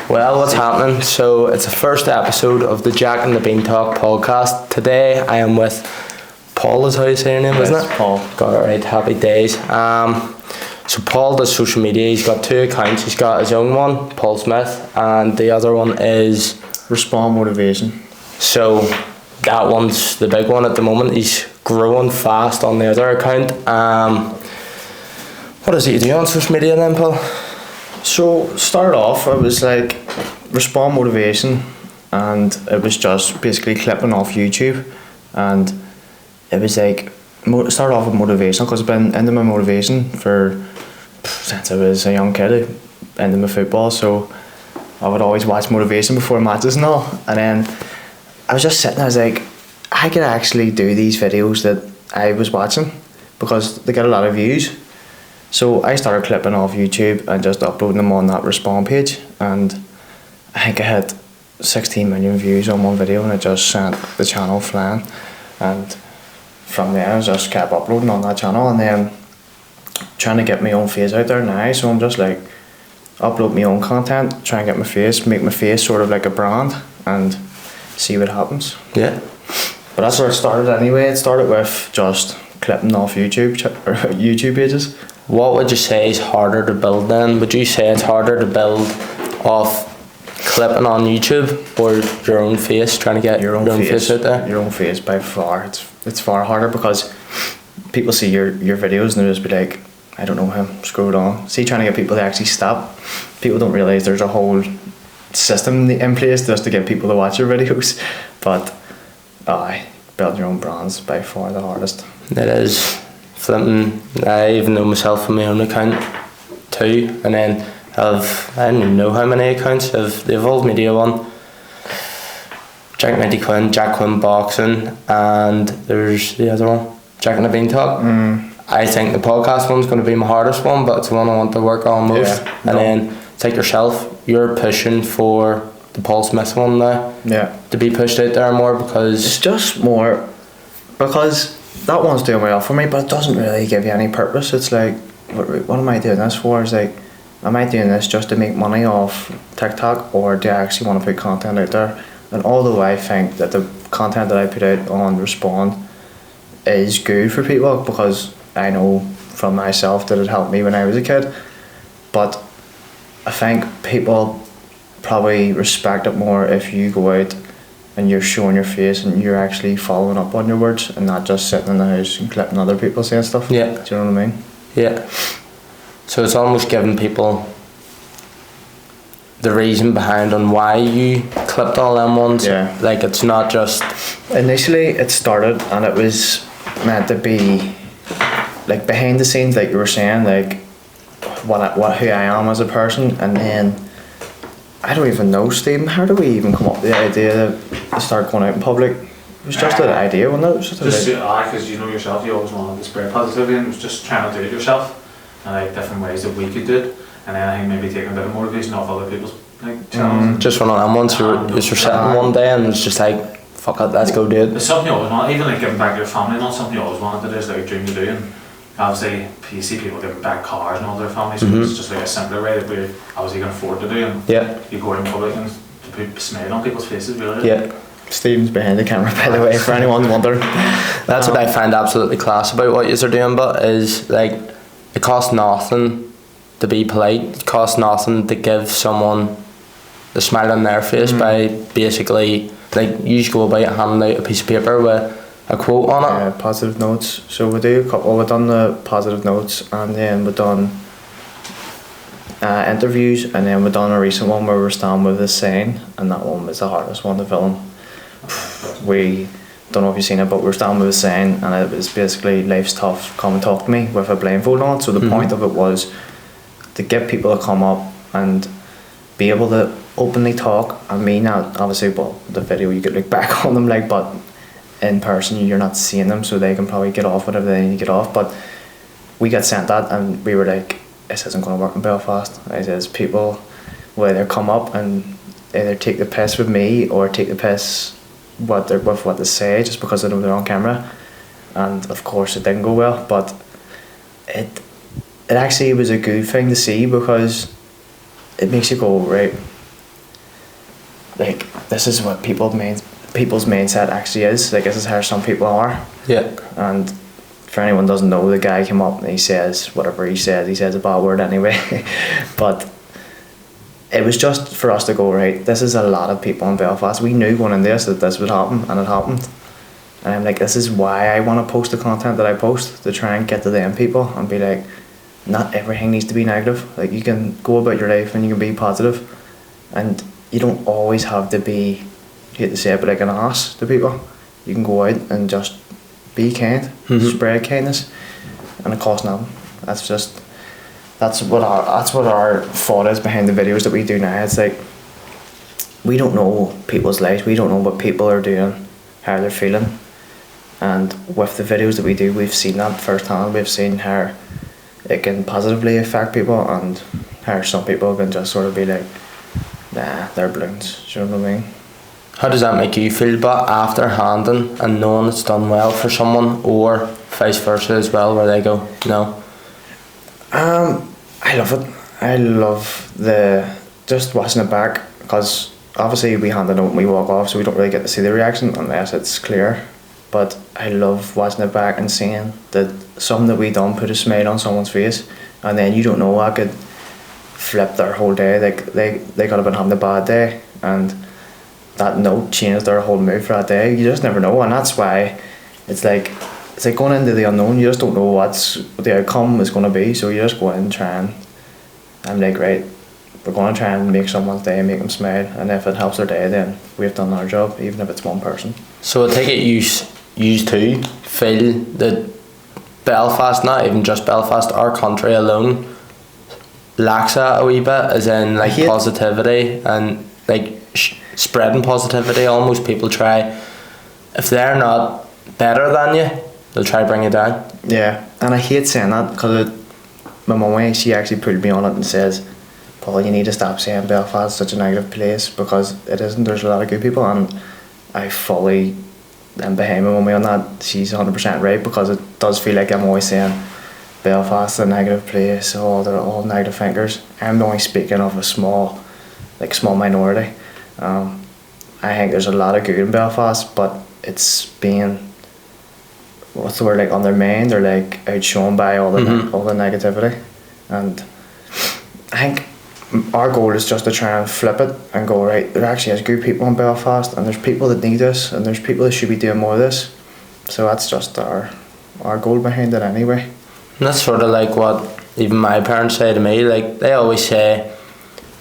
Well, what's happening? So it's the first episode of the Jack and the Bean Talk podcast. Today I am with Paul, is how you say your name, isn't it? Paul. Got it right, happy days. So Paul does social media. He's got two accounts. He's got his own one, Pol Smyth, and the other one is Respond Motivation. So that one's the big one at the moment. He's growing fast on the other account. What is it you do on social media then, Paul? So started off, I was like Respond Motivation, and it was just basically clipping off YouTube, and it was like started off with motivation because I've been into my motivation since I was a young kid, into my football. So I would always watch motivation before matches and all, and then I was just sitting there, I was like, I could actually do these videos that I was watching because they get a lot of views. So I started clipping off YouTube and just uploading them on that Respond page, and I think I had 16 million views on one video, and it just sent the channel flying. And from there I just kept uploading on that channel, and then trying to get my own face out there now. So I'm just like upload my own content, try and get my face, make my face sort of like a brand, and see what happens. Yeah. But that's where it started anyway. It started with just clipping off YouTube pages. What would you say is harder to build then? Would you say it's harder to build off clipping on YouTube or your own face, trying to get your own face out there? Your own face by far. It's far harder because people see your videos and they'll just be like, I don't know him, scroll on. See, trying to get people to actually stop. People don't realise there's a whole system in place just to get people to watch your videos. But building your own brands by far the hardest. It is. Flipping, I even know myself from my own account too, and then I don't even know how many accounts. I've the Evolved Media one, Jack Quinn Boxing, and there's the other one, Jack and the Bean Talk. I think the podcast one's going to be my hardest one, but it's the one I want to work on most. Yeah, and then it's like yourself, you're pushing for the Pol Smyth one now. Yeah. To be pushed out there more because it's just more because that one's doing well for me, but it doesn't really give you any purpose. It's like, what am I doing this for? It's like, am I doing this just to make money off TikTok, or do I actually want to put content out there? And although I think that the content that I put out on Respond is good for people because I know from myself that it helped me when I was a kid, but I think people probably respect it more if you go out and you're showing your face and you're actually following up on your words and not just sitting in the house and clipping other people saying stuff. Yeah. Do you know what I mean? Yeah. So it's almost giving people the reason behind on why you clipped all them ones. Yeah. Like it's not just... Initially it started and it was meant to be like behind the scenes, like you were saying, like who I am as a person, and then I don't even know, Stephen, how do we even come up with the idea to start going out in public? It was just an idea, wasn't it? It was just because you know yourself, you always wanted to spread positivity, and it was just trying to do it yourself, and like different ways that we could do it, and then I think maybe taking a bit of motivation off other people's like channels. Just one of them ones, you're sitting one day and it's just like, fuck it, let's go do it. It's something you always want, even like giving back to your family, not something you always wanted to do, it's like a dream to do, and obviously you see people giving back cars and all their families, so it's just like a simpler way that we obviously can afford to do, and you go out in public and put a smile on people's faces, really. Yeah. Stephen's behind the camera, by the way, for anyone wondering. That's what I find absolutely class about what you're doing, but is like it costs nothing to be polite, it costs nothing to give someone the smile on their face by basically, like, you just go about handing out a piece of paper with a quote on it. Yeah, positive notes. So we do a couple. We've done the positive notes, and then we've done interviews, and then we've done a recent one where we're standing with a sign, and that one was the hardest one to film. We don't know if you've seen it, but we're standing with a sign, and it was basically life's tough, come and talk to me, with a blindfold on. So the point of it was to get people to come up and be able to openly talk. I mean, obviously, well, the video you could look back on them, like, but in person you're not seeing them, so they can probably get off whatever they need to get off. But we got sent that, and we were like, this isn't going to work in Belfast. It says people will either come up and either take the piss with me or take the piss with what they say just because they know they're on camera. And of course it didn't go well, but it actually was a good thing to see, because it makes you go, right, like this is what people's mindset actually is. Like this is how some people are. Yeah. And for anyone who doesn't know, the guy came up and he says whatever he says a bad word anyway. But it was just for us to go, right, this is a lot of people in Belfast. We knew going into this that this would happen, and it happened. And I'm like, this is why I want to post the content that I post, to try and get to them people and be like, not everything needs to be negative. Like, you can go about your life and you can be positive, and you don't always have to be, I hate to say it, but like an ass to people. You can go out and just be kind, spread kindness, and it costs nothing. That's what our thought is behind the videos that we do now. It's like, we don't know people's lives, we don't know what people are doing, how they're feeling, and with the videos that we do, we've seen that firsthand. We've seen how it can positively affect people, and how some people can just sort of be like, nah, they're balloons. Do you know what I mean? How does that make you feel, but after handing and knowing it's done well for someone, or vice versa as well, where they go, no? I love it. I love just watching it back, because obviously we hand it out and we walk off, so we don't really get to see the reaction unless it's clear. But I love watching it back and seeing that something that we done put a smile on someone's face, and then you don't know what could flip their whole day. Like they could have been having a bad day, and that note changed their whole mood for that day. You just never know, and that's why it's like going into the unknown. You just don't know what the outcome is going to be, so you just go in and try and I'm like, right, we're going to try and make someone's day, make them smile, and if it helps their day, then we've done our job, even if it's one person. So I take it you too feel that Belfast, not even just Belfast, our country alone, lacks that a wee bit, as in like positivity and like spreading positivity. Almost people try, if they're not better than you, they'll try to bring you down. Yeah, and I hate saying that, because my mum, she actually pulled me on it and says, Paul, you need to stop saying Belfast is such a negative place, because it isn't. There's a lot of good people, and I fully am behind my mummy on that. She's 100% right, because it does feel like I'm always saying Belfast is a negative place, they're all negative thinkers. I'm only speaking of a small minority. I think there's a lot of good in Belfast, but it's being, what's the word, like undermined or like outshone by all the negativity. And I think our goal is just to try and flip it and go, right, there actually is good people in Belfast, and there's people that need this, and there's people that should be doing more of this. So that's just our goal behind it anyway. And that's sort of like what even my parents say to me. Like, they always say,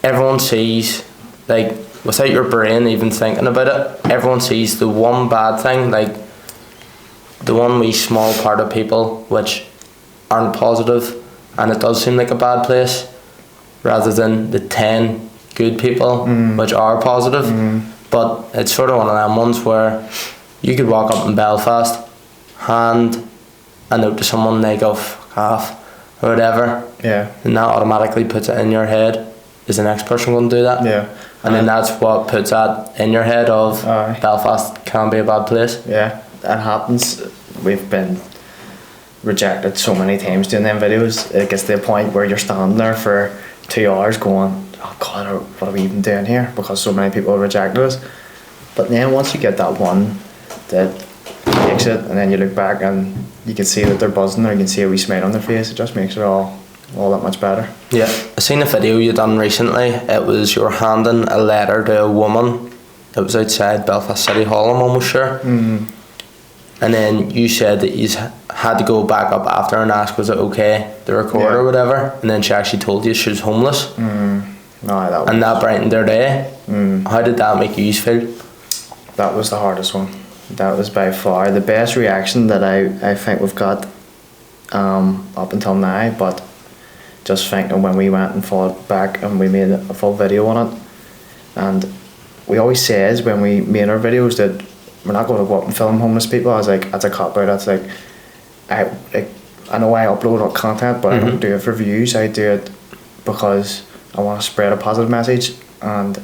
everyone sees, like, without your brain even thinking about it, everyone sees the one bad thing, like the one wee small part of people which aren't positive, and it does seem like a bad place, rather than the 10 good people which are positive. But it's sort of one of them ones where you could walk up in Belfast, hand a note to someone, and they go fuck off or whatever, and that automatically puts it in your head, is the next person going to do that? And then that's what puts that in your head of Belfast can be a bad place. Yeah, that happens. We've been rejected so many times doing them videos. It gets to the point where you're standing there for 2 hours going, oh God, what are we even doing here? Because so many people rejected us. But then once you get that one that makes it, and then you look back and you can see that they're buzzing, or you can see a wee smile on their face, it just makes it all that much better. Yeah, I seen a video you done recently. It was you were handing a letter to a woman. It was outside Belfast City Hall, I'm almost sure. And then you said that you had to go back up after and ask, was it okay to record or whatever, and then she actually told you she was homeless. That brightened their day. How did that make you feel? That was the hardest one. That was by far the best reaction that I think we've got up until now. But just thinking when we went and fought back and we made a full video on it, and we always says when we made our videos that we're not going to go up and film homeless people. I was like, that's a cop out. That's like, I know I upload content, but I don't do it for views. I do it because I want to spread a positive message, and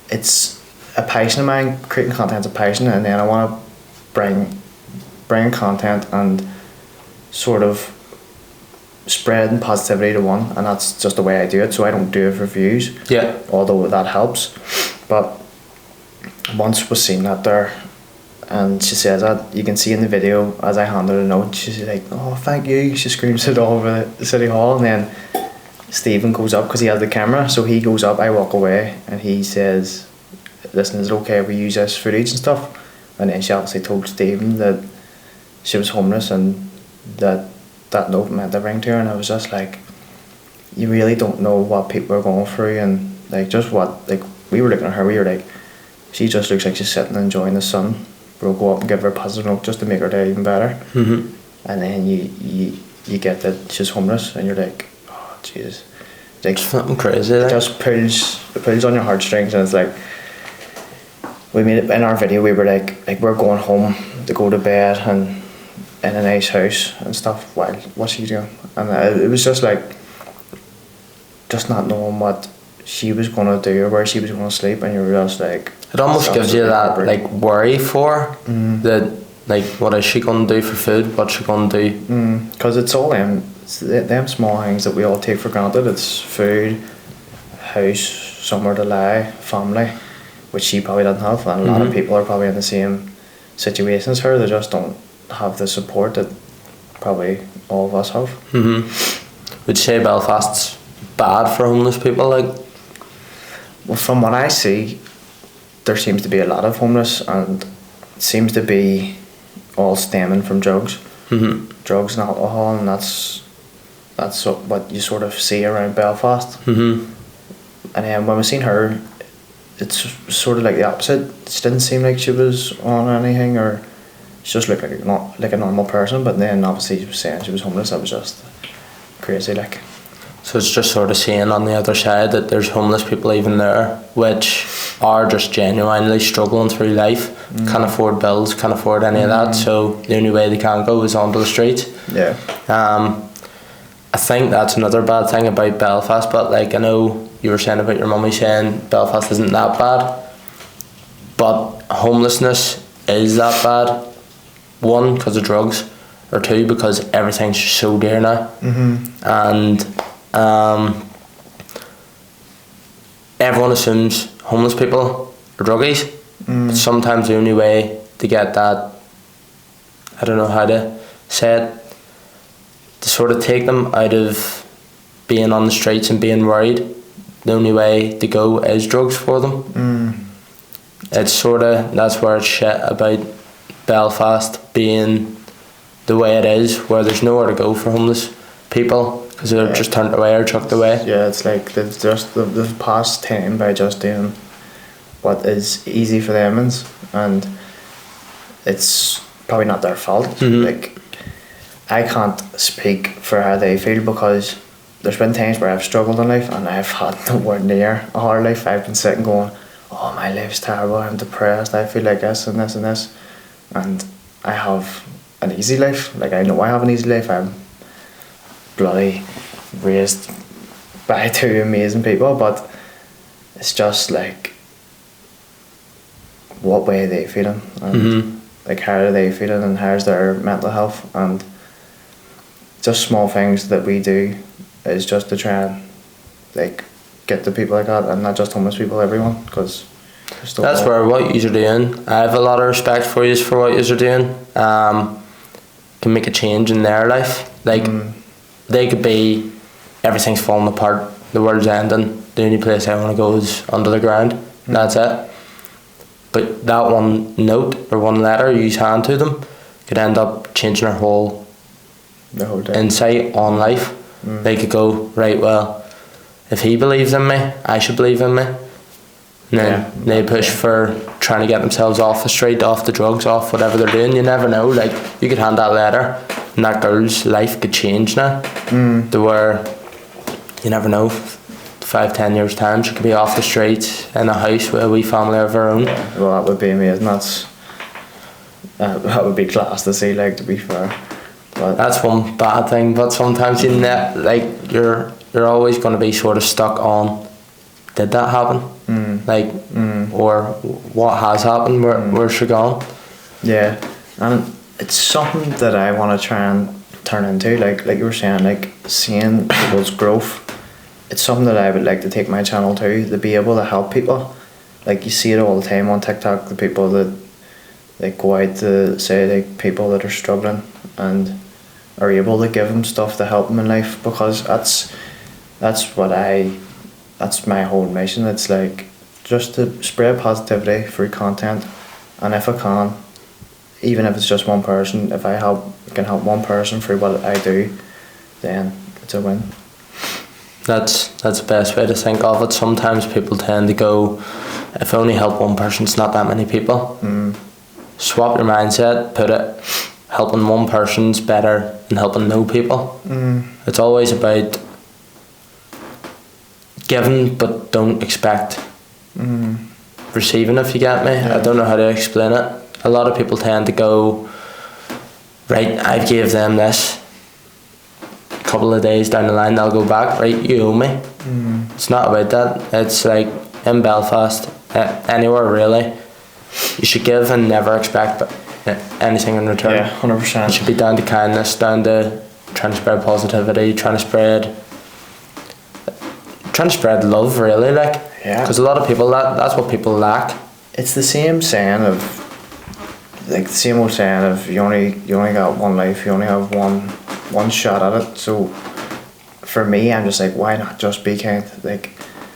it's a passion of mine. Creating content's a passion, and then I want to bring content and sort of spreading positivity to one, and that's just the way I do it. So I don't do it for views. Although that helps, but once was seen that there, and she says that you can see in the video as I handed her a note, she's like, "Oh, thank you." She screams it all over the city hall, and then Stephen goes up because he has the camera, so he goes up. I walk away, and he says, "Listen, is it okay if we use this footage and stuff?" And then she obviously told Stephen that she was homeless and that note meant everything to her, and I was just like, you really don't know what people are going through, and like just what, like we were looking at her, we were like, she just looks like she's sitting enjoying the sun. We'll go up and give her a positive note just to make her day even better. Mm-hmm. And then you get that she's homeless, and you're like, oh Jesus, like something crazy. It just pulls on your heartstrings, and it's like, we made it in our video. We were like we're going home to go to bed and in a nice house and stuff. While what's she doing? And it was just like, just not knowing what she was gonna do or where she was gonna sleep, and you're just like, it almost gives you that like worry for that, like what is she gonna do for food? What's she gonna do? Because it's all them small things that we all take for granted. It's food, house, somewhere to lie, family, which she probably doesn't have, and a lot of people are probably in the same situation as her. They just don't have the support that probably all of us have. Would you say Belfast's bad for homeless people? Like, well, from what I see, there seems to be a lot of homeless, and it seems to be all stemming from drugs, drugs and alcohol, and that's what you sort of see around Belfast. And then when we seen her, it's sort of like the opposite. It didn't seem like she was on anything, or she just looked like a normal person. But then obviously she was saying she was homeless. That was just crazy, like. So it's just sort of seeing on the other side that there's homeless people even there, which are just genuinely struggling through life, can't afford bills, can't afford any of that, so the only way they can go is onto the streets. Yeah. I think that's another bad thing about Belfast, but like I know you were saying about your mummy saying Belfast isn't that bad, but homelessness is that bad. One, because of drugs, or two, because everything's just so dear now. And everyone assumes homeless people are druggies, but sometimes the only way to get that, I don't know how to say it, to sort of take them out of being on the streets and being worried, the only way to go is drugs for them. It's sort of, that's where it's shit about Belfast being the way it is, where there's nowhere to go for homeless people because they're just turned away or chucked away. Yeah, it's like they've passed time by just doing what is easy for them, and it's probably not their fault. Like, I can't speak for how they feel, because there's been times where I've struggled in life and I've had nowhere near a hard life. I've been sitting going, oh, my life's terrible, I'm depressed, I feel like this and this and this, and I have an easy life. Like, I know I have an easy life. I'm bloody raised by two amazing people, but it's just like, what way are they feeling, and like how are they feeling, and how's their mental health, and just small things that we do is just to try and like get the people like that, and not just homeless people, everyone, because that's where what you're doing, I have a lot of respect for you for what you're doing. Can make a change in their life. Like, they could be, everything's falling apart, the world's ending, the only place I want to go is under the ground, that's it. But that one note or one letter you hand to them could end up changing their whole insight on life. They could go, right, well, if he believes in me, I should believe in me. And then they push for trying to get themselves off the street, off the drugs, off whatever they're doing. You never know. Like, you could hand that letter and that girl's life could change now. To where, you never know, 5-10 years time she could be off the street in a house with a wee family of her own. Well, that would be amazing. That would be class to see, like, to be fair. But that's one bad thing, but sometimes you're always going to be sort of stuck on, did that happen? Or what has happened? Where's she gone? Yeah, and it's something that I want to try and turn into, like you were saying, like seeing people's growth. It's something that I would like to take my channel to be able to help people like you see it all the time on TikTok, the people that like go out to say like people that are struggling and are able to give them stuff to help them in life, because that's my whole mission. It's like just to spread positivity through content, and if I can, even if it's just one person, if I can help one person through what I do, then it's a win. That's the best way to think of it. Sometimes people tend to go, if I only help one person, it's not that many people. Swap your mindset, put it, helping one person's better than helping no people. It's always about giving but don't expect receiving, if you get me. I don't know how to explain it. A lot of people tend to go, right, I gave them this, a couple of days down the line they'll go back, right, you owe me. It's not about that. It's like in Belfast, anywhere really, you should give and never expect anything in return. Yeah, 100%. It should be down to kindness, down to trying to spread positivity, trying to spread love, really, like. Yeah. Because a lot of people, that's what people lack. It's the same saying of, like the same old saying of you only got one life, you only have one shot at it. So for me, I'm just like, why not just be kind? Like,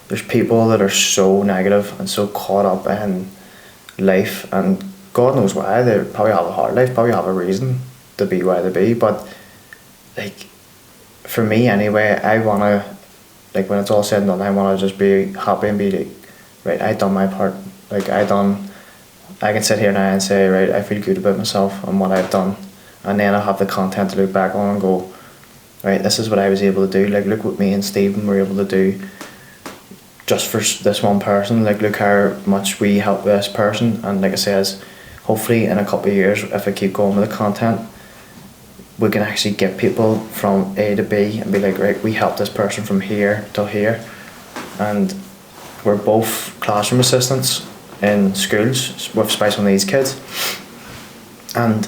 there's people that are so negative and so caught up in life, and God knows why. They probably have a hard life, probably have a reason to be why they be, but like for me anyway, I wanna, like when it's all said and done, I wanna just be happy and be like, right, I done my part. Like I can sit here now and say, right, I feel good about myself and what I've done, and then I'll have the content to look back on and go, right, this is what I was able to do. Like look what me and Stephen were able to do just for this one person. Like look how much we helped this person, and like I says, hopefully in a couple of years, if I keep going with the content, we can actually get people from A to B and be like, right, we helped this person from here till here. And we're both classroom assistants in schools with Spice on these kids, and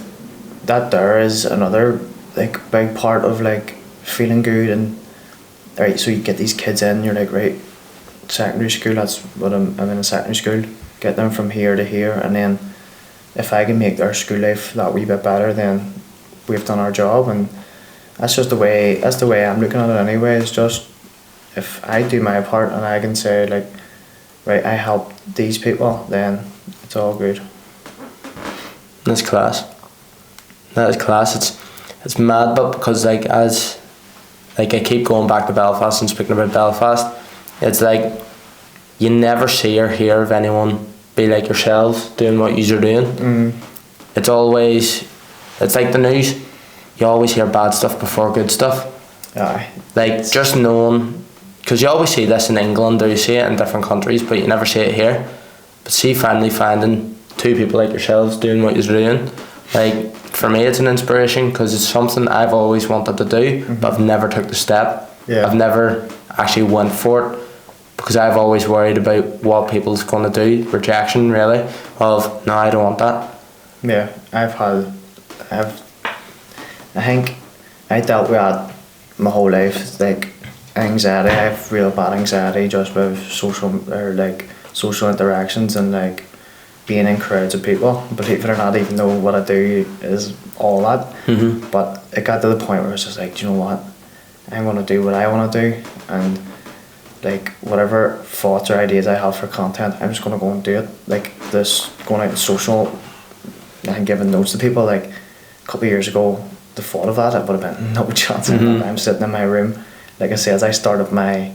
that there is another like big part of like feeling good. And right, so you get these kids in, you're like, right, secondary school, that's what I'm in a secondary school, get them from here to here, and then if I can make their school life that wee bit better, then we've done our job. And that's the way I'm looking at it anyway. It's just, if I do my part and I can say like, right, I helped these people, then it's all good. That's class. That is class. It's mad, but because like I keep going back to Belfast and speaking about Belfast, it's like you never see or hear of anyone be like yourselves doing what you're doing. It's like the news. You always hear bad stuff before good stuff. Aye. Like just knowing, because you always see this in England or you see it in different countries, but you never see it here. But see, finally finding two people like yourselves doing what you're doing, like for me it's an inspiration, because it's something I've always wanted to do, but I've never took the step. I've never actually went for it, because I've always worried about what people's going to do, rejection really, of no, I don't want that. Yeah, I think I dealt with that my whole life, like anxiety. I have real bad anxiety just with social interactions and like being in crowds of people. Believe it or not, even though what I do is all that, but it got to the point where it's just like, do you know what, I'm gonna do what I want to do, and like whatever thoughts or ideas I have for content, I'm just gonna go and do it. Like this, going out and social and giving notes to people, like a couple of years ago, the thought of that, it would have been no chance. I'm sitting in my room, like I said, I've done it when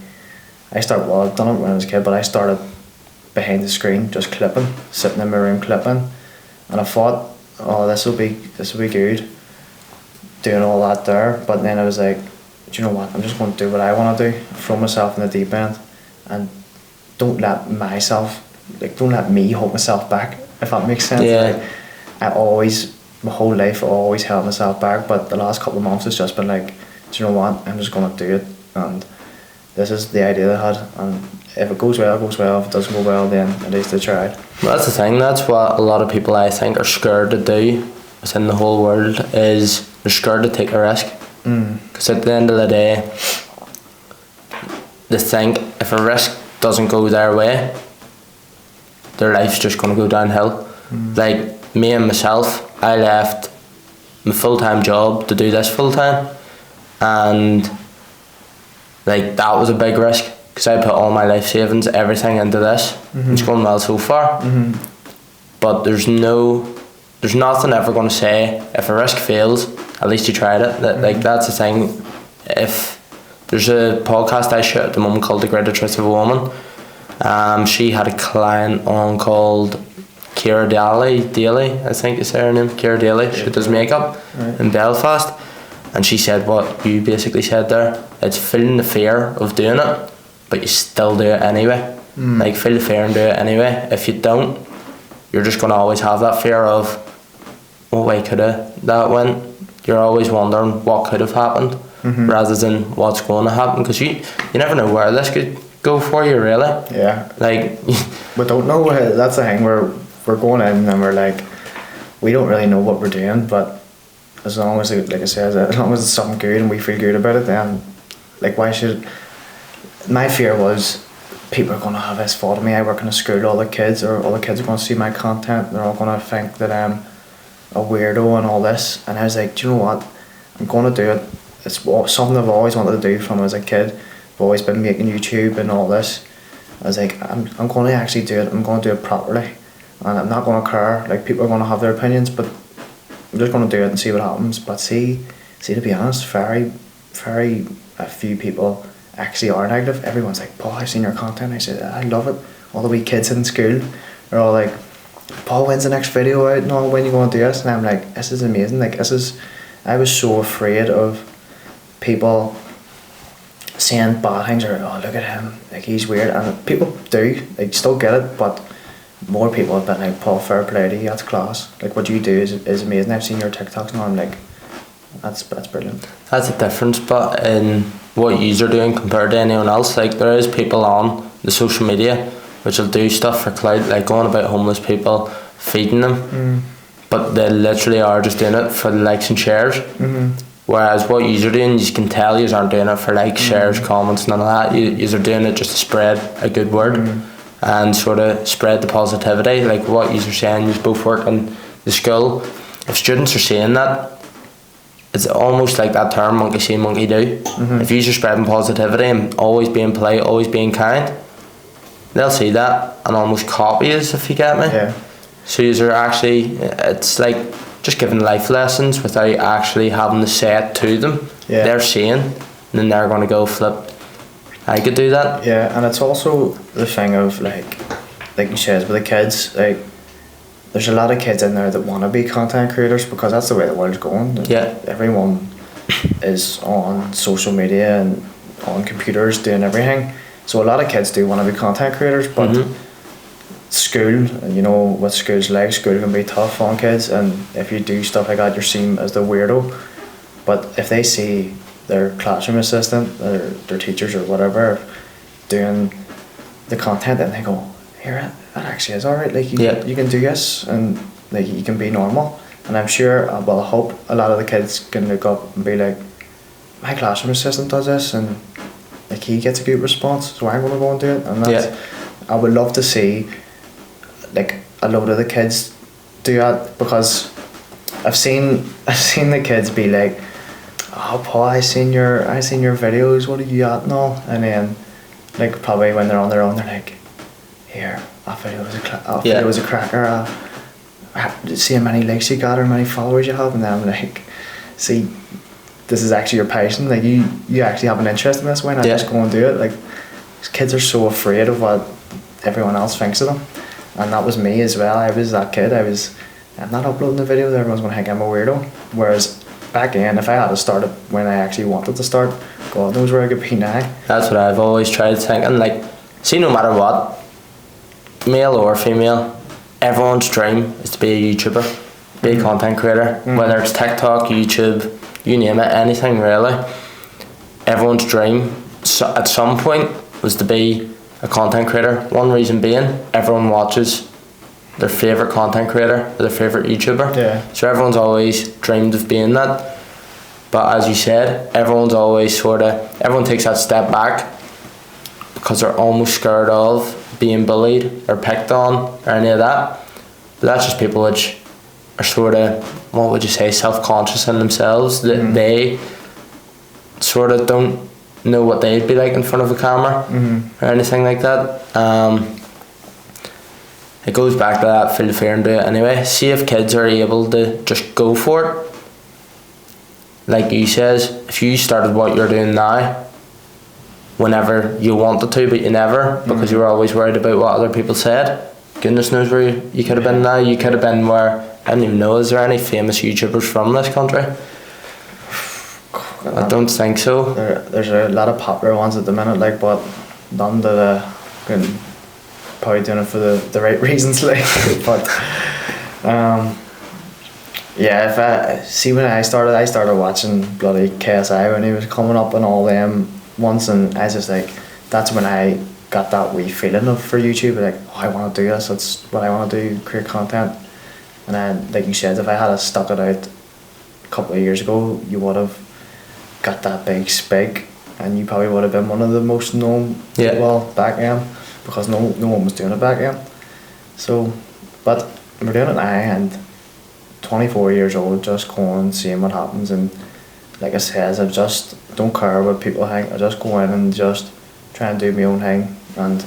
I was a kid, but I started behind the screen just clipping, sitting in my room clipping, and I thought, oh, this will be good, doing all that there. But then I was like, do you know what, I'm just going to do what I want to do, throw myself in the deep end, and don't let me hold myself back, if that makes sense. Like, my whole life I always held myself back, but the last couple of months it's just been like, do you know what, I'm just going to do it, and this is the idea I had, and if it goes well, it goes well. If it doesn't go well, then at least I tried. Well, that's the thing, that's what a lot of people I think are scared to do within the whole world, is they're scared to take a risk. Because at the end of the day, they think if a risk doesn't go their way, their life's just going to go downhill. Like me and myself, I left my full-time job to do this full-time, and like that was a big risk because I put all my life savings, everything into this. It's going well so far, but there's nothing ever going to say if a risk fails, at least you tried it. Like that's the thing. If there's a podcast I shoot at the moment called The Greater Truth of a Woman, she had a client on called Kira Daly, I think is her name, Kira Daly. She does makeup in Belfast, and she said what you basically said there. It's feeling the fear of doing it, but you still do it anyway. Like feel the fear and do it anyway. If you don't, you're just going to always have that fear of what way could that went. You're always wondering what could have happened rather than what's going to happen, because you never know where this could go for you, really. Yeah. Like we don't know. That's the thing. We're going in and we're like, we don't really know what we're doing, but as long as it, like I said, as long as it's something good and we feel good about it, then like why should. My fear was people are going to have this thought of me. I work in a school, all the kids are going to see my content, they're all going to think that I'm a weirdo and all this. And I was like, do you know what, I'm going to do it. It's something I've always wanted to do from as a kid. I've always been making YouTube and all this. I was like, I'm going to actually do it. I'm going to do it properly, and I'm not going to care. Like people are going to have their opinions, but I'm just going to do it and see what happens. But see, to be honest, very a few people actually are negative. Everyone's like, Paul, I've seen your content. I said, I love it. All the wee kids in school are all like, Paul, when's the next video out? No, when you going to do this? And I'm like, this is amazing. Like I was so afraid of people saying bad things, or oh look at him, like he's weird, and people do, like still get it, but more people have been like, Paul, fair play to you, that's class, like what you do is amazing. I've seen your TikToks now, I'm like, that's brilliant. That's the difference, but in what you're doing compared to anyone else, like there is people on the social media which will do stuff for clout, like going about homeless people, feeding them, but they literally are just doing it for the likes and shares. Whereas what you're doing, you can tell you aren't doing it for likes, shares, comments, none of that. You're doing it just to spread a good word and sort of spread the positivity. Like what you're saying, you both work in the school. If students are saying that, it's almost like that term, monkey see, monkey do. If you're spreading positivity and always being polite, always being kind, they'll see that and almost copy us, if you get me. Yeah. So you're actually, it's like just giving life lessons without actually having to say it to them. Yeah. They're seeing, and then they're going to go flip, I could do that. Yeah, and it's also the thing of like you said with the kids, like there's a lot of kids in there that want to be content creators because that's the way the world's going. Yeah. Everyone is on social media and on computers doing everything. So a lot of kids do want to be content creators, but school, you know what school's like, school can be tough on kids, and if you do stuff like that you're seen as the weirdo. But if they see their classroom assistant or their teachers or whatever doing the content, and they go, here, that actually is alright, like you can do this and like you can be normal. And I'm sure, well I hope a lot of the kids can look up and be like, my classroom assistant does this and like he gets a good response, so I'm going to go and do it. And that's, I would love to see like a load of the kids do that, because I've seen the kids be like, oh Paul, I seen your videos, what are you at and all, and then like probably when they're on their own they're like, here, that video was a cracker, see how many likes you got or how many followers you have, and then I'm like, see, this is actually your passion, like you actually have an interest in this, why not just go and do it? Like kids are so afraid of what everyone else thinks of them. And that was me as well. I was that kid. I'm not uploading the video, everyone's going to think I'm a weirdo. Whereas back then, if I had to start it when I actually wanted to start, God knows where I could be now. That's what I've always tried thinking. Like, see, no matter what, male or female, everyone's dream is to be a YouTuber, be a content creator. Whether it's TikTok, YouTube, you name it, anything really. Everyone's dream at some point was to be a content creator. One reason being, everyone watches their favourite content creator or their favourite YouTuber. Yeah. So everyone's always dreamed of being that. But as you said, everyone's always everyone takes that step back because they're almost scared of being bullied or picked on or any of that. But that's just people which are sort of, what would you say, self-conscious in themselves, that they sort of don't know what they'd be like in front of a camera or anything like that. It goes back to that feel fear and do it anyway. See if kids are able to just go for it. Like you says, if you started what you're doing now whenever you wanted to but you never, because you were always worried about what other people said, goodness knows where you could have been now. You could have been where, I don't even know, is there any famous YouTubers from this country? I don't think so. There's a lot of popular ones at the minute, like, but none that can probably doing it for the right reasons, like. But yeah, if I see, when I started watching bloody KSI when he was coming up and all them once, and I was just like, that's when I got that wee feeling of for YouTube, like, oh, I want to do this, that's what I want to do, create content. And then, like you said, if I had stuck it out a couple of years ago, you would have got that big spike, and you probably would have been one of the most known people back then, because no one was doing it back then. So, but we're doing it now, and 24 years old, just going and seeing what happens, and like I said, I just don't care what people think. I just go in and just try and do my own thing, and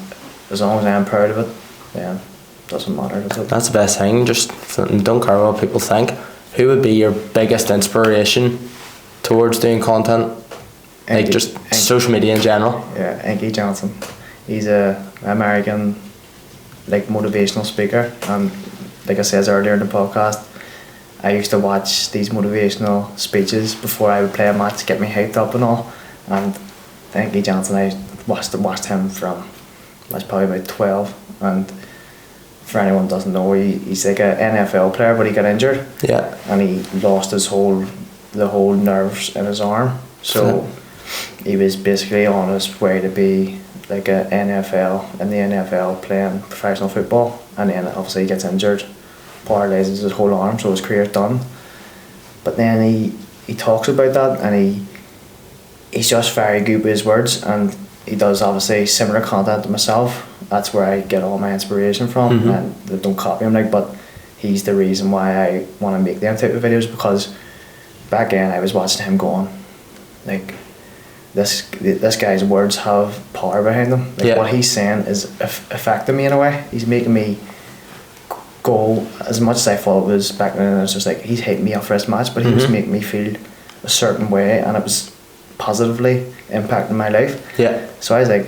as long as I'm proud of it, then it doesn't matter. That's the best thing, just don't care what people think. Who would be your biggest inspiration towards doing content? Like just social media in general? Yeah, Enki Johnson. He's a American, like, motivational speaker, and like I said earlier in the podcast, I used to watch these motivational speeches before I would play a match to get me hyped up and all. And Enki Johnson, I watched him from I was probably about 12, and for anyone who doesn't know, he's like an NFL player, but he got injured. Yeah. And he lost the whole nerves in his arm. So he was basically on his way to be like in the NFL playing professional football, and then obviously he gets injured, paralyzes his whole arm, so his career's done. But then he talks about that, and he's just very good with his words, and he does obviously similar content to myself. That's where I get all my inspiration from, and they don't copy him, like, but he's the reason why I want to make them type of videos, because back then I was watching him going, like, this guy's words have power behind them. Like, what he's saying is affecting me in a way. He's making me go, as much as I thought it was back then, it was just like, he's hyping me up for this match, but he was making me feel a certain way, and it was positively impacting my life. Yeah. So I was like,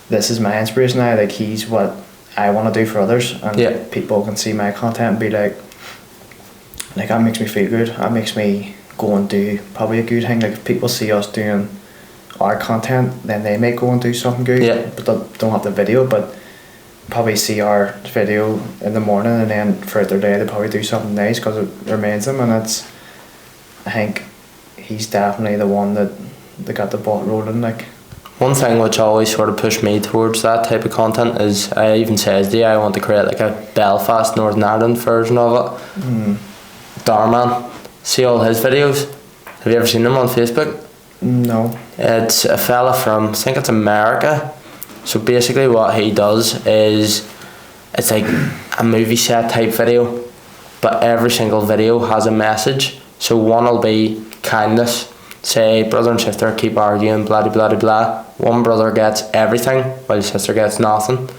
this is my inspiration now. Like, he's what I want to do for others, and people can see my content and be like, that makes me feel good. That makes me go and do probably a good thing. Like, if people see us doing our content, then they may go and do something good, but they don't have the video, but probably see our video in the morning, and then throughout their day they probably do something nice because it reminds them. And I think he's definitely the one that got the ball rolling. Like, one thing which always sort of pushed me towards that type of content is, I even says I want to create like a Belfast, Northern Ireland version of it. Darman, see all his videos? Have you ever seen him on Facebook? No. It's a fella from, I think it's America. So basically what he does is, it's like a movie set type video, but every single video has a message. So one will be kindness, say brother and sister keep arguing, blah blah blah blah. One brother gets everything while his sister gets nothing.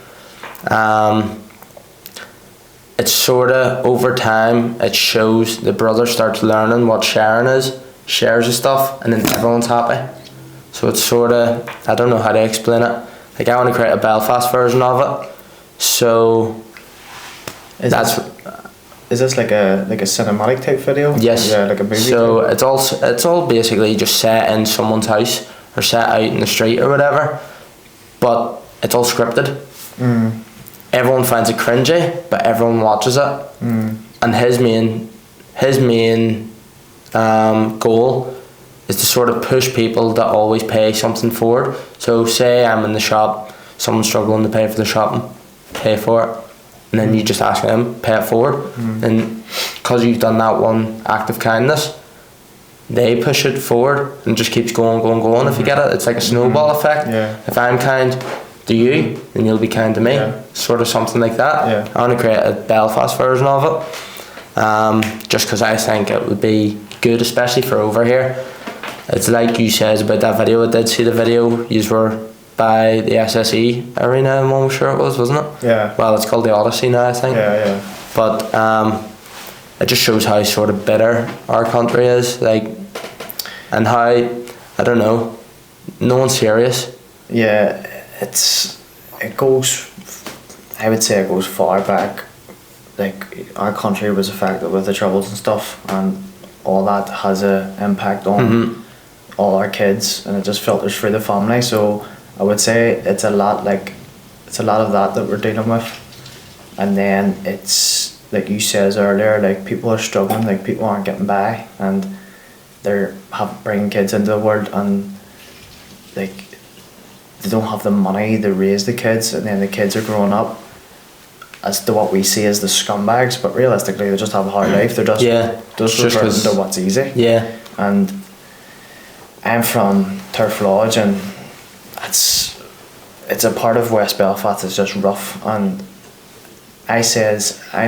It's sort of, over time, it shows the brother starts learning what sharing is, shares his stuff, and then everyone's happy. So it's sort of, I don't know how to explain it. Like, I want to create a Belfast version of it. So is this like a cinematic type video? Yes. Yeah, like a movie. So it's all basically just set in someone's house or set out in the street or whatever, but it's all scripted. Everyone finds it cringy, but everyone watches it. And his main goal is to sort of push people to always pay something forward. So say I'm in the shop, someone's struggling to pay for the shopping, pay for it, and then you just ask them, pay it forward. And because you've done that one act of kindness, they push it forward and just keeps going. If you get it, it's like a snowball effect. If I'm kind, to you, then you'll be kind to me. Yeah. Sort of something like that. Yeah. I want to create a Belfast version of it. Just because I think it would be good, especially for over here. It's like you said about that video. I did see the video. You were by the SSE arena, I'm almost sure it was, wasn't it? Yeah. Well, it's called the Odyssey now, I think. Yeah. But it just shows how sort of bitter our country is, like, and how, I don't know, no one's serious. Yeah, it goes, I would say it goes far back. Like, our country was affected with the Troubles and stuff, and all that has an impact on all our kids, and it just filters through the family. So I would say it's a lot of that we're dealing with. And then it's, like you said earlier, like, people are struggling, like, people aren't getting by, and they're bringing kids into the world, and like, they don't have the money to raise the kids, and then the kids are growing up as to what we see as the scumbags, but realistically they just have a hard life. They're just reverting to what's easy. Yeah. And I'm from Turf Lodge, and it's a part of West Belfast that's just rough. And I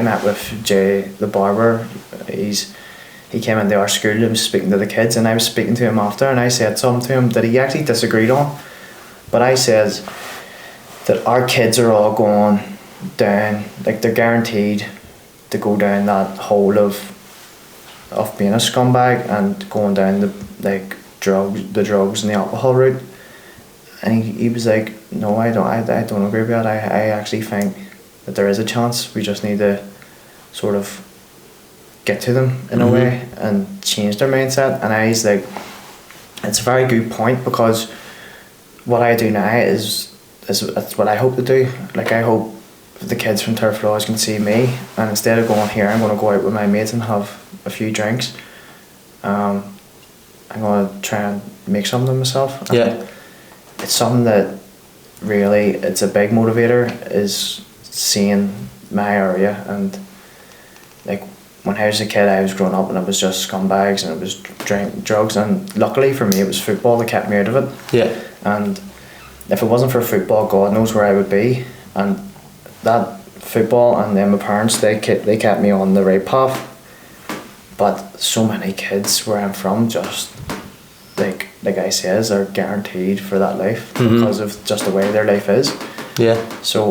met with Jay the barber. He came into our school and was speaking to the kids, and I was speaking to him after, and I said something to him that he actually disagreed on. But I said that our kids are all going down, like, they're guaranteed to go down that hole of being a scumbag and going down the drugs and the alcohol route. And he was like, no, I don't agree with that. I actually think that there is a chance. We just need to sort of get to them in a way and change their mindset. And I was like, it's a very good point, because what I do now is what I hope to do. Like, I hope the kids from Turf Lodge can see me, and instead of going here, I'm going to go out with my mates and have a few drinks. I'm going to try and make something of myself. Yeah. It's something that really, it's a big motivator, is seeing my area. And like, when I was a kid, I was growing up and it was just scumbags and it was drugs, and luckily for me it was football that kept me out of it. Yeah. And if it wasn't for football, God knows where I would be. And that football, and then my parents, they kept me on the right path. But so many kids where I'm from just, like I says, are guaranteed for that life because of just the way their life is. Yeah. So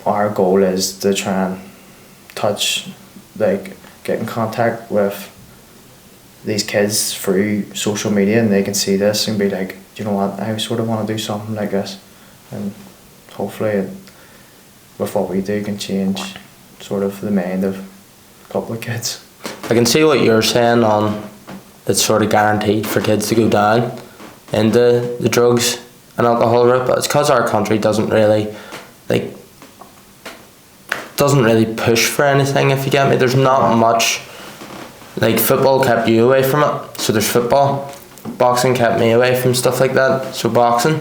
our goal is to try and touch, like, get in contact with these kids through social media, and they can see this and be like, do you know what, I sort of want to do something like this. And hopefully with what we do can change sort of the mind of a couple of kids. I can see what you're saying on it's sort of guaranteed for kids to go down into the drugs and alcohol route, but it's because our country doesn't really push for anything, if you get me. There's not much, like, football kept you away from it, so there's football. Boxing kept me away from stuff like that, so boxing.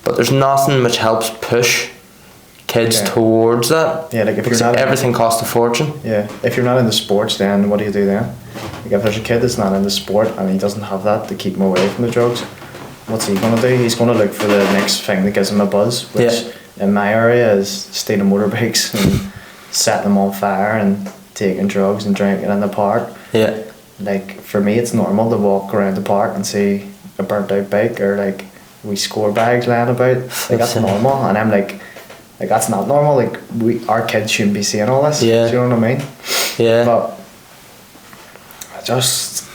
But there's nothing which helps push kids towards that. Yeah, like, if you're not, everything costs a fortune. Yeah, if you're not into sports, then what do you do then? Like, if there's a kid that's not into sport and he doesn't have that to keep him away from the drugs, what's he going to do? He's going to look for the next thing that gives him a buzz, which in my area is stealing motorbikes and setting them on fire and taking drugs and drinking in the park. Yeah. Like, for me, it's normal to walk around the park and see a burnt out bike or, like, we score bags lying about. Like, that's normal. And I'm like, that's not normal. Like, our kids shouldn't be seeing all this. Yeah. Do you know what I mean? Yeah. But just,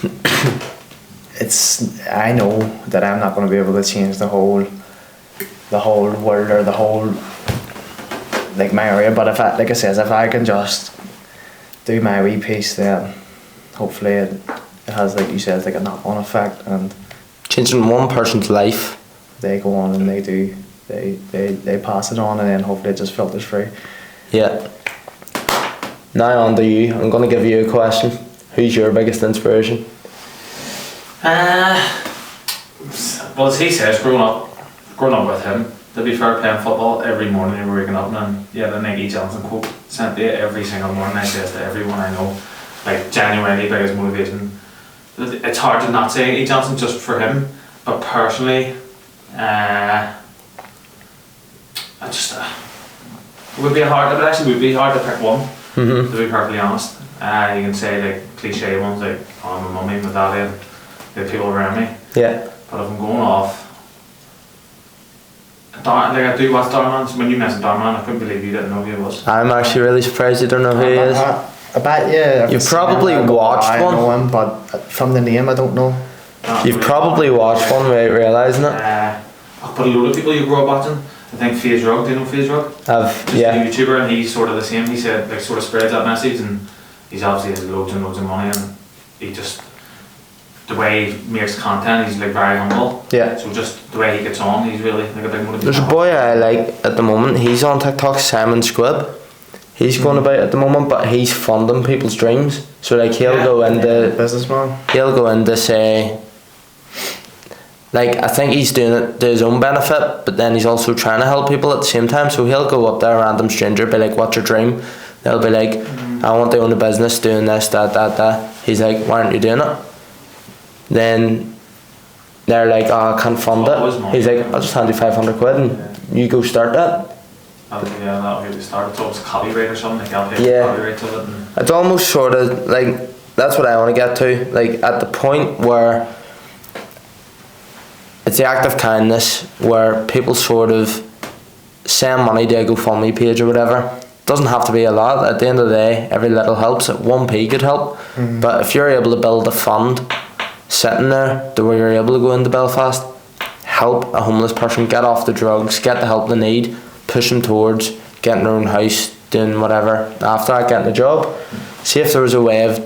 I know that I'm not going to be able to change the whole world or the whole, like, my area. But if I can just do my wee piece, then hopefully it has, like you said, like a knock-on effect, and changing one person's life. They go on and they pass it on, and then hopefully it just filters through. Yeah. Now on to you. I'm going to give you a question. Who's your biggest inspiration? Well, as he says, growing up with him, to be fair, playing football every morning, you were waking up and the Nike Johnson quote sent to you every single morning. I says to everyone I know, like, genuinely biggest motivation. It's hard to not say E. Johnson just for him, but personally, I just it would actually be hard to pick one. To be perfectly honest, you can say like cliche ones like my mummy, my daddy, and the people around me. Yeah. But if I'm going off, I do watch Darman. When you mentioned Darman, I couldn't believe you didn't know who he was. I'm actually really surprised you don't know who he is. I bet, yeah. You've probably watched one. I know him, but from the name, I don't know. You've probably watched one without realising it. But a load of people you grew up watching. I think FaZe Rug, do you know FaZe Rug? Yeah. He's a YouTuber and he's sort of the same. He said, like, sort of spreads that message, and he's obviously has loads and loads of money, and he just, the way he makes content, he's like very humble. Yeah. So just the way he gets on, he's really like a big motivation. There's a boy I like at the moment, he's on TikTok, Simon Squibb. He's going about at the moment, but he's funding people's dreams. So like he'll go into businessman. He'll go into say, like, I think he's doing it to his own benefit, but then he's also trying to help people at the same time. So he'll go up there, a random stranger, be like, "What's your dream?" They'll be like, "I want to own a business doing this, that." He's like, "Why aren't you doing it?" Then they're like, "Oh, I can't fund it." He's like, "I'll just hand you 500 quid and you go start that." That'll get it started. It's almost copyright or something, like they'll pay copyright to it. It's almost sort of like, that's what I want to get to, like at the point where it's the act of kindness where people sort of send money to a GoFundMe page or whatever. Doesn't have to be a lot. At the end of the day, every little helps. 1p could help. But if you're able to build a fund sitting there to where you're able to go into Belfast, help a homeless person get off the drugs, get the help they need, push them towards getting their own house, doing whatever after that, getting a job. See if there was a way of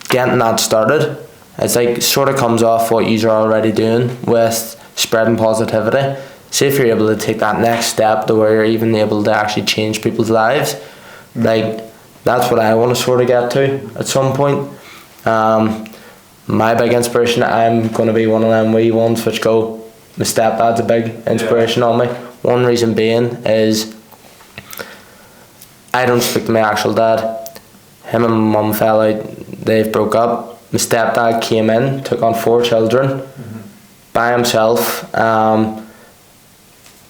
getting that started. It's like sort of comes off what you're already doing with spreading positivity. See if you're able to take that next step to where you're even able to actually change people's lives. Like, that's what I want to sort of get to at some point. My big inspiration, I'm going to be one of them wee ones which go, my stepdad's a big inspiration on me. One reason being is I don't speak to my actual dad. Him and my mum fell out, they've broke up. My stepdad came in, took on 4 children by himself,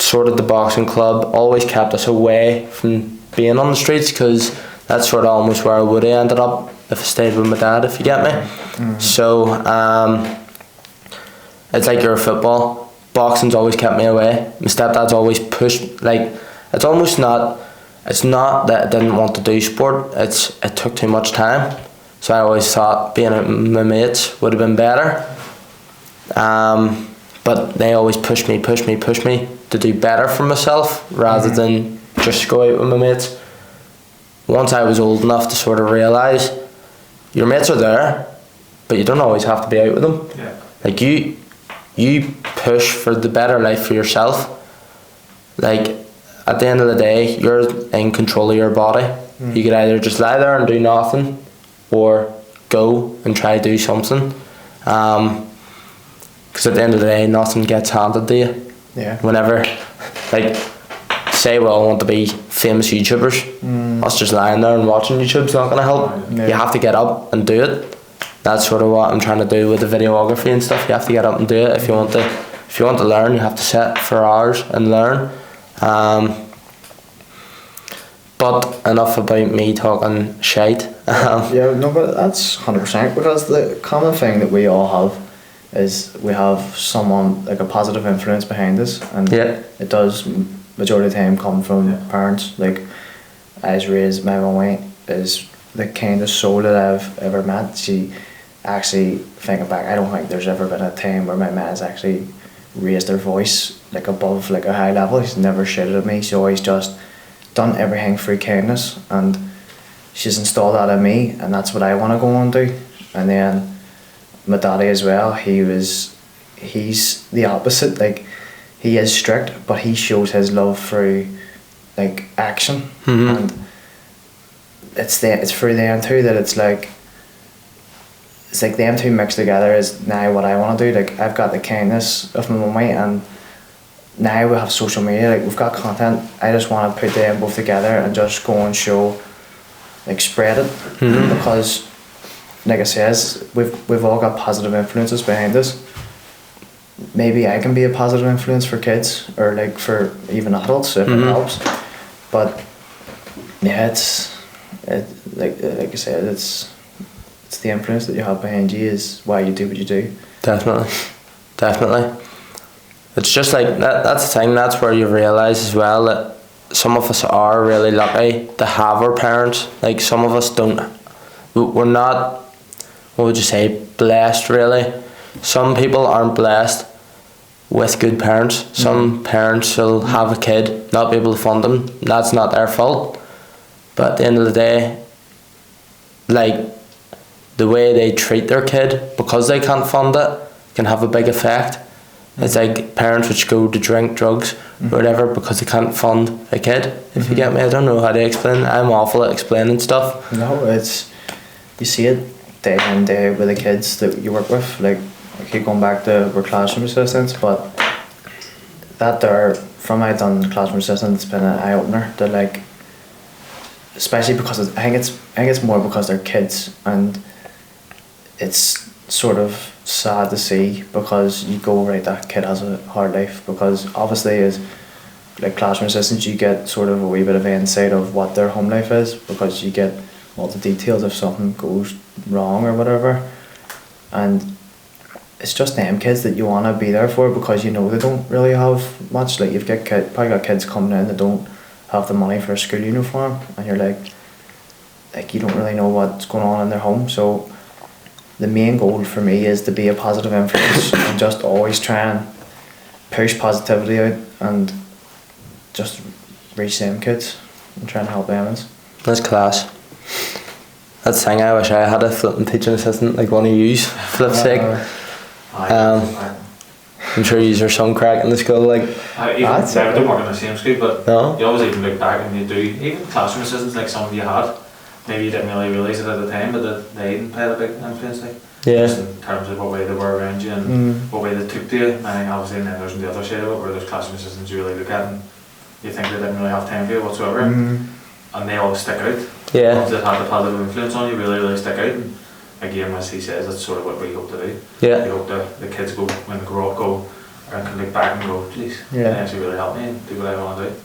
sorted the boxing club, always kept us away from being on the streets, because that's sort of almost where I would have ended up if I stayed with my dad, if you get me. So it's like your football. Boxing's always kept me away. My stepdad's always pushed, like, it's almost not, it's not that I didn't want to do sport, it took too much time. So I always thought being at my mates would have been better. But they always pushed me to do better for myself rather than just go out with my mates. Once I was old enough to sort of realise your mates are there, but you don't always have to be out with them. Yeah. Like you push for the better life for yourself. Like at the end of the day, you're in control of your body. You could either just lie there and do nothing, or go and try to do something. Because at the end of the day, nothing gets handed to you. Yeah. Whenever, like, say we all want to be famous YouTubers, us just lying there and watching YouTube's not going to help. Yeah. You have to get up and do it. That's sort of what I'm trying to do with the videography and stuff. You have to get up and do it. If you want to learn, you have to sit for hours and learn. But enough about me talking shite. Yeah, no, but that's 100%, because the common thing that we all have is we have someone, like a positive influence behind us, and it does majority of the time come from parents. Like, I was raised, my mummy is the kindest soul that I've ever met. She actually, thinking back, I don't think there's ever been a time where my man's actually raised her voice like above like a high level. She's never shouted at me. She's always just done everything through kindness, and she's installed that in me, and that's what I want to go on do. And then my daddy as well, he's the opposite. Like, he is strict, but he shows his love through like action. And it's through them two that it's like them two mixed together is now what I want to do. Like, I've got the kindness of my mummy, and now we have social media, like we've got content. I just want to put them both together and just go and show, like, spread it. Because like I says, we've all got positive influences behind us. maybe I can be a positive influence for kids or like for even adults if it helps. But yeah, like I said, it's the influence that you have behind you is why you do what you do. Definitely. It's just like that's the thing. That's where you realise as well that some of us are really lucky to have our parents. Like some of us don't. We're not. What would you say? Blessed, really. Some people aren't blessed with good parents. Some parents will have a kid, not be able to fund them. That's not their fault. But at the end of the day, like the way they treat their kid because they can't fund it can have a big effect. It's like parents which go to drink, drugs, or whatever because they can't fund a kid. If you get me, I don't know how to explain. I'm awful at explaining stuff. No, you see it day in day out with the kids that you work with. Like I keep going back to we're classroom assistants, but that there from I done classroom assistant, it's been an eye opener. That like, especially because I think it's more because they're kids and it's sort of sad to see because you go right that kid has a hard life because obviously as like classroom assistants you get sort of a wee bit of insight of what their home life is because you get all the details if something goes wrong or whatever, and it's just them kids that you want to be there for because you know they don't really have much. Like you've probably got kids coming in that don't have the money for a school uniform and you're like you don't really know what's going on in their home. So the main goal for me is to be a positive influence and just always try and push positivity out and just reach them kids and try and help them. That's class. That's the thing, I wish I had a flipping teaching assistant like one of yous, flip's sake. I'm sure yous are some crack in the school like. I don't work in the same school, but no? you always even look back and you do, even classroom assistants like some of you had. Maybe you didn't really realise it at the time, but they didn't play a big influence, like just in terms of what way they were around you and what way they took to you. And I think obviously then there's the other side of it where there's classroom assistants you really look at and you think they didn't really have time for you whatsoever, and they all stick out. Yeah. The ones that had a positive influence on you really stick out. And again, as he says, that's sort of what we hope to do. Yeah. We hope that the kids go when they grow up and can look back and go, geez, they actually really helped me and do what I want to do.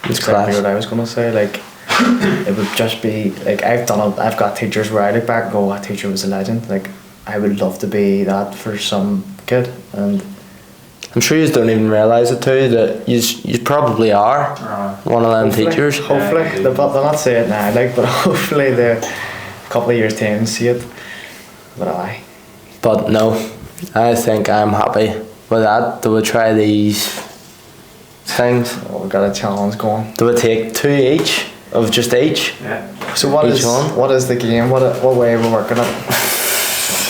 It's exactly what I was gonna say. Like. It would just be like I've got teachers where I look back and go, that teacher was a legend. Like I would love to be that for some kid, and I'm sure you don't even realise it too that you probably are one of them teachers. Hopefully, they'll not say it now, like, but hopefully the couple of years time see it. But no, I think I'm happy with that. Do we try these things? Oh, we've got a challenge going. Do we take 2 each? Of just each? Yeah. So what is the game? What way we're working it?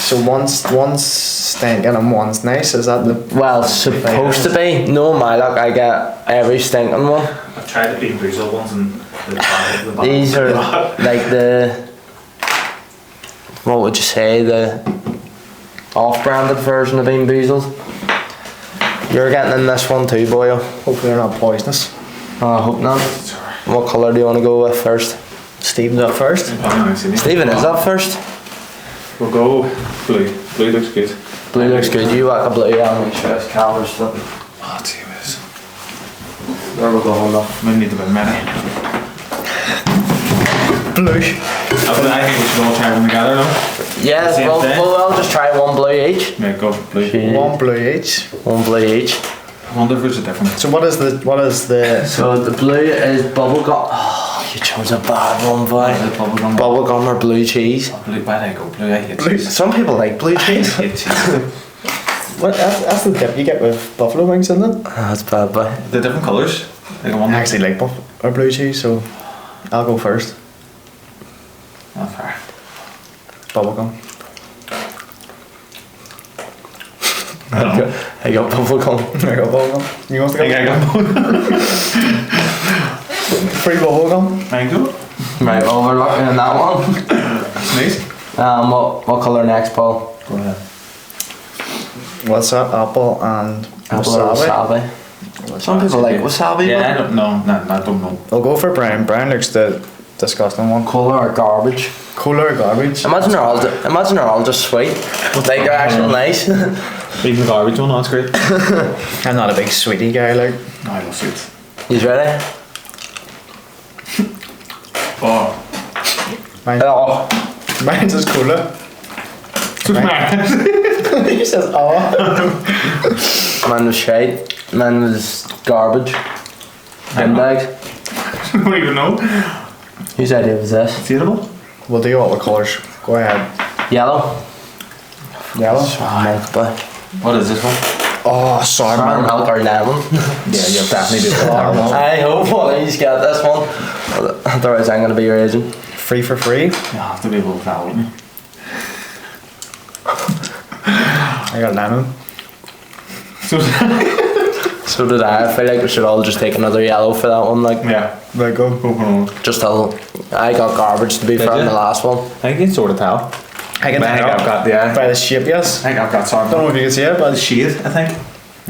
So one's stinking and one's nice, is that the... Well, supposed to be. No, my luck, I get every stinking one. I've tried the Bean Boozled ones and the these are like the... What would you say? The off-branded version of Bean Boozled. You're getting in this one too, boyo. Hopefully they're not poisonous. I hope not. What colour do you want to go with first? Stephen's up first. Stephen is up first. We'll go blue. Blue looks good. Blue looks good. You whack a blue, I'll make sure this camera's flipping. Oh, Jesus. There we go, hold on. Might need to be many. Blue. I think we should all try one together, no? Yeah, we'll just try one blue each. Yeah, go blue. One blue each. One blue each. I wonder if there's a difference. So what is the... So the blue is bubblegum. Oh, you chose a bad one, boy. Bubblegum. Bubblegum or blue cheese? Blue, why did I go blue? I hate cheese. Some people like blue cheese. I hate cheese. That's the dip you get with buffalo wings, isn't it? Oh, that's bad, boy. The different colours. I actually like or blue cheese, so I'll go first. Not fair. Bubblegum. I got bubblegum. I got bubblegum. You want to go? I got bubblegum. Free bubblegum. Thank you. Right, well we're looking in that one. Nice. What colour next, Paul? Go ahead. What's that? Apple and wasabi. Some people like wasabi. Yeah, I don't know. I don't know. I'll go for brown. Brown looks the disgusting one. Cola or garbage? Cola or garbage? Imagine they're all just sweet, but like they're actually nice. Even the garbage one, that's great. I'm not a big sweetie guy, like. No, I love sweets. You ready? Oh. Oh. Mine's is cooler. He says, oh. Mine was shite. Mine was garbage. Bin bags. I don't even know. Whose idea was this? It's eatable? We'll do all the colours. Go ahead. Yellow. Yellow. Milk, but What is this one? Oh, sour sour milk or lemon. Yeah, you've definitely did Caramel. I hope one of these get this one. Otherwise, I'm gonna be raging. Free for free. You have to be able to tell me. I got lemon. So did I. I feel like we should all just take another yellow for that one. Like, Yeah. There you go. just till I got garbage to be fair Did in you? the last one. I can sort of tell. I can I think tell. I've got, yeah. By the shape, yes. I think I've got sour Don't know milk. if you can see it, but The shade, I think.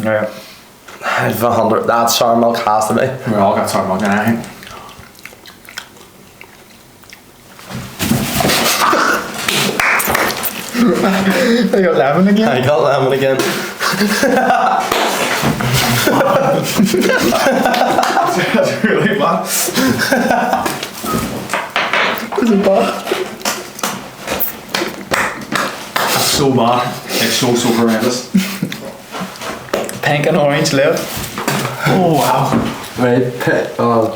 yeah. I've 100. That sour milk has to be. We all got sour milk in, I think. I got lemon again. I got lemon again. That's really bad. Is it bad? That's so bad. It's so horrendous. Pink and orange lip. Oh wow. Right,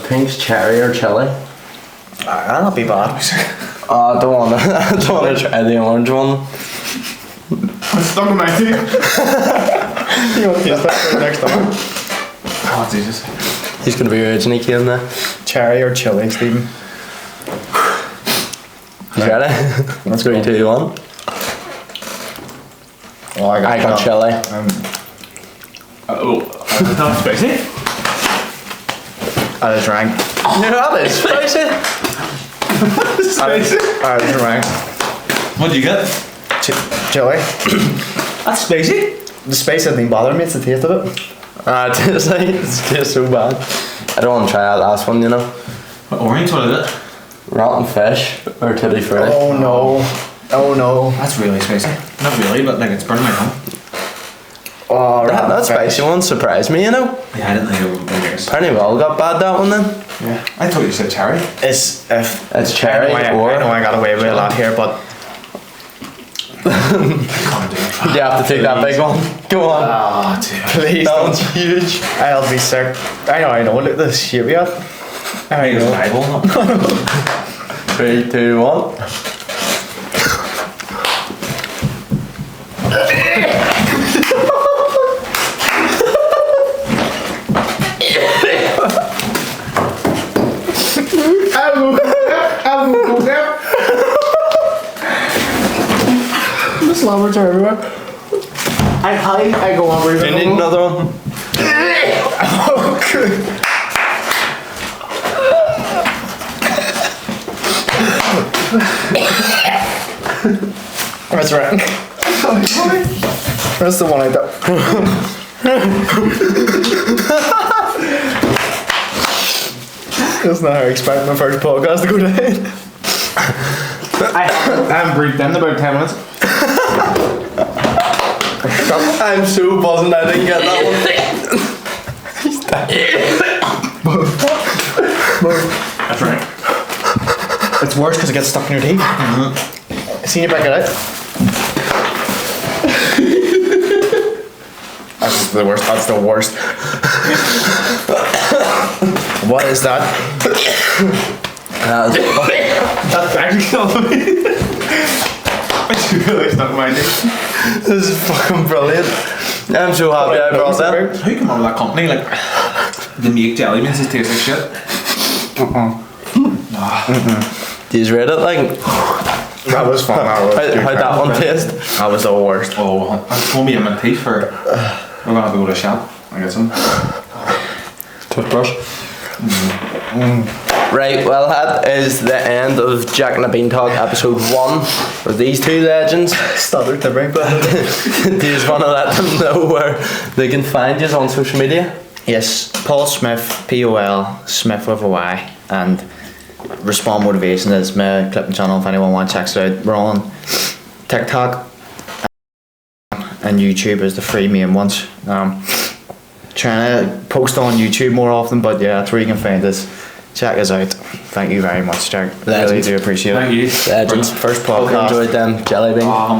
pink's cherry or chili. That'll not be bad. I don't wanna. I don't wanna try the orange one. I'm stuck in my teeth. You want to taste that for the next time? Oh Jesus. He's gonna be raging. He came there. Cherry or chili, Stephen? You ready? Let's 3, go. 2, 1. Oh, I got chili. Oh, is that spicy? I just drank. You know that is spicy. Spicy. I just drank. What do you get? Chili. That's spicy. The spice didn't bother me, it's the taste of it. It tastes so bad. I don't want to try that last one, you know. What, orange, what is it? Rotten fish or tutti frutti. Oh no. Oh no. That's really spicy. Not really, but like it's burning my tongue. Oh, That spicy one surprised me, you know. Yeah, I didn't think it would be yours. Apparently we all got bad that one then. Yeah. I thought you said cherry. It's if It's cherry I or... know I got away with a lot here, but Can't do it. You have to take that big one. Go on. Oh dear. please That don't. one's huge. I'll be sick. I know. Look at this shape yet. I It's an know. eyeball. 3, 2, 1. The slumbers are everywhere. I go on breathing. You need another one? Oh, good. That's right. That's the one I got. That's not how I expect my first podcast to go down. I haven't breathed in about 10 minutes. I'm so buzzing I didn't get that one. That's right. It's worse because it gets stuck in your teeth. See you back it out. That's the worst. That's the worst. What is that? That's actually killing me. It's really stuck in my teeth. This is fucking brilliant. I'm so happy I brought that. How come all that company like they make jelly beans that taste like shit? Do you rate it like? That was fun. How'd that one taste? That was the worst. Oh, that's gonna be in my teeth for. We're gonna have to go to the shop. I get some toothbrush. Right, well that is the end of Jack and the Beanstalk episode 1 with these two legends. Stuttered the ring. Do you just want to let them know where they can find you on social media? Yes, Pol Smyth, Pol Smyth with a Y, and Respond Motivation is my clipping channel if anyone wants to check it out. We're on TikTok, and YouTube as the three main ones. Trying to post on YouTube more often, but yeah, that's where you can find us. Check us out. Thank you very much, Jack. Really do appreciate it. Thank you. Legends. First Hope you podcast. enjoyed them jelly beans.